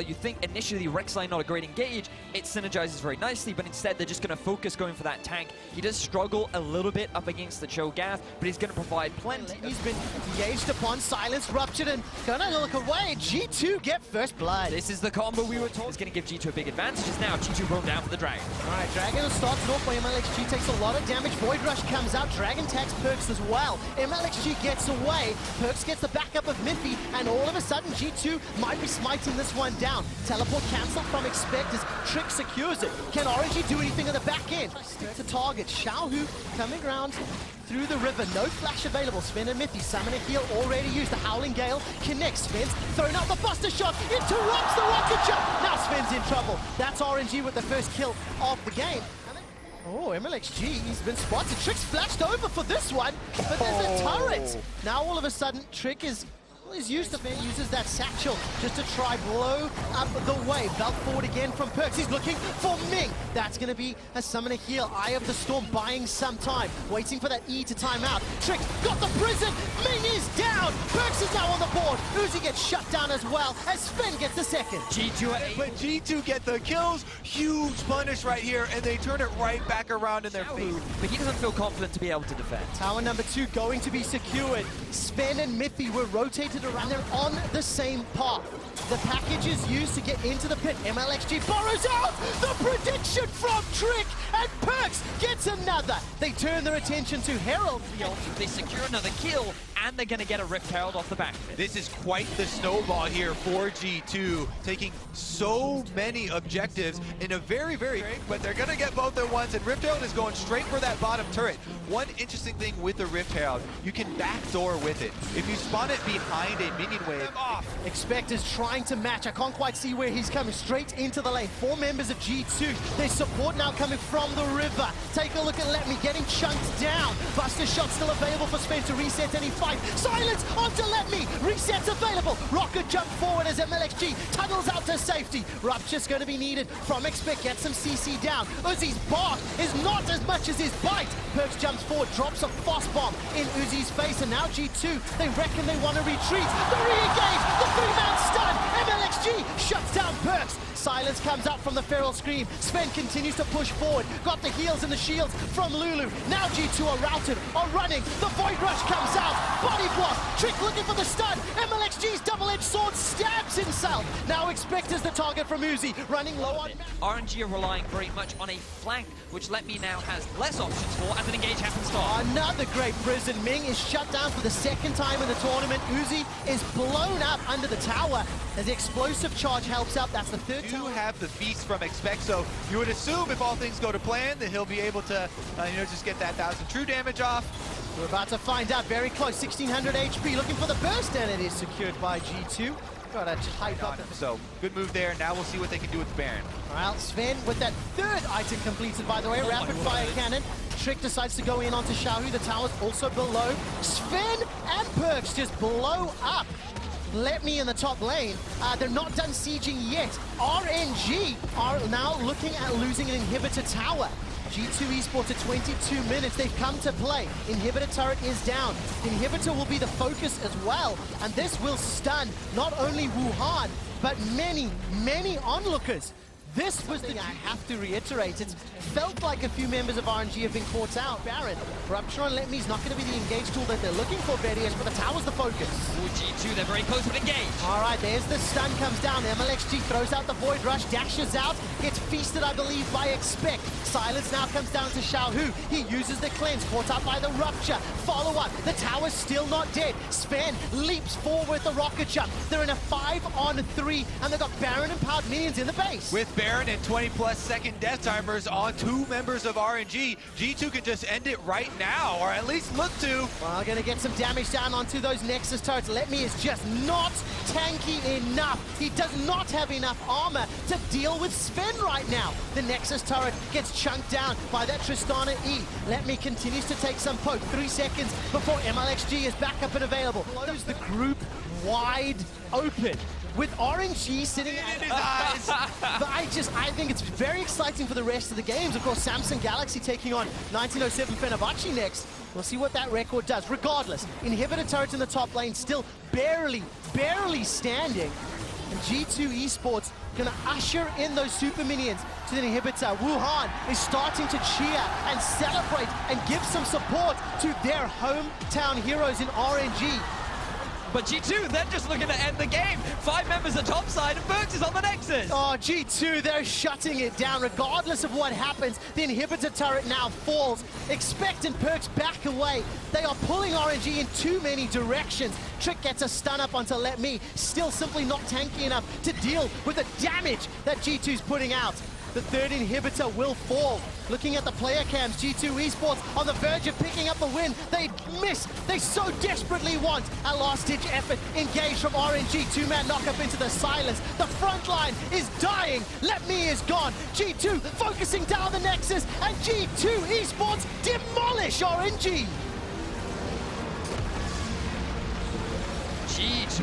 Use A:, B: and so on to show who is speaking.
A: You think initially Rek'Sai not a great engage, it synergizes very nicely, but instead they're just going to focus going for that tank. He does struggle a little bit up against the Cho'Gath, but he's going to provide plenty.
B: He's been engaged upon, silence ruptured, and gonna look away. G2 get first blood.
A: This is the combo we were told is going to give G2 a big advantage. Just now, G2 roam down for the Dragon.
B: Alright, Dragon starts it off by MLXG, takes a lot of damage. Void Rush comes out, Dragon tags Perkz as well. MLXG gets away, Perkz gets the backup of Miffy, and all of a sudden G2 might be smiting this one down. Teleport cancelled from Expect as Trick secures it. Can RNG do anything on the back end? Stick to target. Xiaohu coming around through the river. No flash available. Sven and Miffy summon a heal already used. The Howling Gale connects. Sven's thrown out the Buster Shot. Interrupts the rocket jump. Now Sven's in trouble. That's RNG with the first kill of the game. Oh, MLXG, he's been spotted. Trick's flashed over for this one, but there's a turret. Now all of a sudden, Trick is used to uses that satchel just to try blow up the wave. Belt forward again from Perkz. He's looking for Ming. That's going to be a summon a heal. Eye of the Storm buying some time, waiting for that E to time out. Trick got the prison. Ming is down. Perkz is now on the board. Uzi gets shut down as well as Sven gets the second.
C: But G2 get the kills. Huge punish right here, and they turn it right back around in their face.
A: But he doesn't feel confident to be able to defend.
B: Tower number 2 going to be secured. Sven and Miffy were rotated around. They're on the same path. The package is used to get into the pit. MLXG borrows out the prediction from Trick, and Perkz gets another. They turn their attention to Herald.
A: They secure another kill, and they're going to get a Rift Herald off the back of it.
C: This is quite the snowball here for G2, taking so many objectives in a very quick, but they're going to get both at once, and Rift Herald is going straight for that bottom turret. One interesting thing with the Rift Herald, you can backdoor with it. If you spawn it behind a minion wave,
B: Expect is trying to match. I can't quite see where he's coming. Straight into the lane. 4 members of G2. Their support now coming from the river. Take a look at Let Me getting chunked down. Buster Shot still available for Sven to reset any fight. Silence onto Let Me. Resets available. Rocket jump forward as MLXG tunnels out to safety. Rupture's going to be needed from Expect. Gets some CC down. Uzi's bark is not as much as his bite. Perkz jumps forward, drops a fast bomb in Uzi's face, and now G2, they reckon they want to retreat. The re-engage, the 3-man stun. MLXG shuts down Perkz. Silence comes out from the Feral Scream. Sven continues to push forward. Got the heals and the shields from Lulu. Now G2 are routed, are running. The Void Rush comes out. Body block. Trick looking for the stun. MLXG's double-edged sword stabs himself. Now Expect is the target from Uzi. Running low on...
A: RNG are relying very much on a flank, which Let Me now has less options for as an engage happens to start.
B: Another great prison. Ming is shut down for the second time in the tournament. Uzi is blown up under the tower as the explosive charge helps out. That's the third time.
C: You have the feast from Expect, so you would assume if all things go to plan that he'll be able to, just get that 1,000 true damage off.
B: We're about to find out. Very close. 1600 HP. Looking for the burst, and it is secured by G2. Got to hype up.
C: So good move there. Now we'll see what they can do with the Baron.
B: All right, Sven with that third item completed, by the way. Rapid fire cannon. Trick decides to go in onto Xiaohu. The tower's also below. Sven and Perkz just blow up. Let Me in the top lane. They're not done sieging yet. RNG are now looking at losing an inhibitor tower. G2 Esports at 22 minutes. They've come to play. Inhibitor turret is down. Inhibitor will be the focus as well. And this will stun not only Wuhan, but many onlookers. This was the... I have to reiterate, it's felt like a few members of RNG have been caught out. Baron, Rupture on Let Me is not going to be the engage tool that they're looking for, Verius, but the tower's the focus.
A: Ooh, G2, they're very close but engage.
B: All right, there's the stun comes down. MLXG throws out the Void Rush, dashes out, gets feasted, I believe, by Expect. Silence now comes down to Xiaohu. He uses the cleanse, caught up by the Rupture. Follow-up, the tower's still not dead. Sven leaps forward with the rocket jump. They're in a 5-on-3, and they've got Baron-empowered minions in the base.
C: With Baron and 20+ second death timers on 2 members of RNG, G2 can just end it right now, or at least look to.
B: Well, gonna get some damage down onto those Nexus turrets. Let Me is just not tanky enough. He does not have enough armor to deal with Sven right now. The Nexus turret gets chunked down by that Tristana E. Let Me continues to take some poke. 3 seconds before MLXG is back up and available. Close the group wide open. With RNG sitting in his eyes. But I think it's very exciting for the rest of the games. Of course, Samsung Galaxy taking on 1907 Fenerbahce next. We'll see what that record does. Regardless, inhibitor turret in the top lane still barely standing. And G2 Esports gonna usher in those super minions to the inhibitor. Wuhan is starting to cheer and celebrate and give some support to their hometown heroes in RNG.
A: But G2, they're just looking to end the game. 5 members at top side, and Perks is on the Nexus.
B: Oh, G2, they're shutting it down. Regardless of what happens, the inhibitor turret now falls. Expectant Perks back away. They are pulling RNG in too many directions. Trick gets a stun up onto Let Me, still simply not tanky enough to deal with the damage that G2's putting out. The third inhibitor will fall. Looking at the player cams, G2 Esports on the verge of picking up the win. They miss. They so desperately want a last-ditch effort. Engaged from RNG. Two-man knock-up into the silence. The front line is dying. Let Me is gone. G2 focusing down the Nexus, and G2 Esports demolish RNG.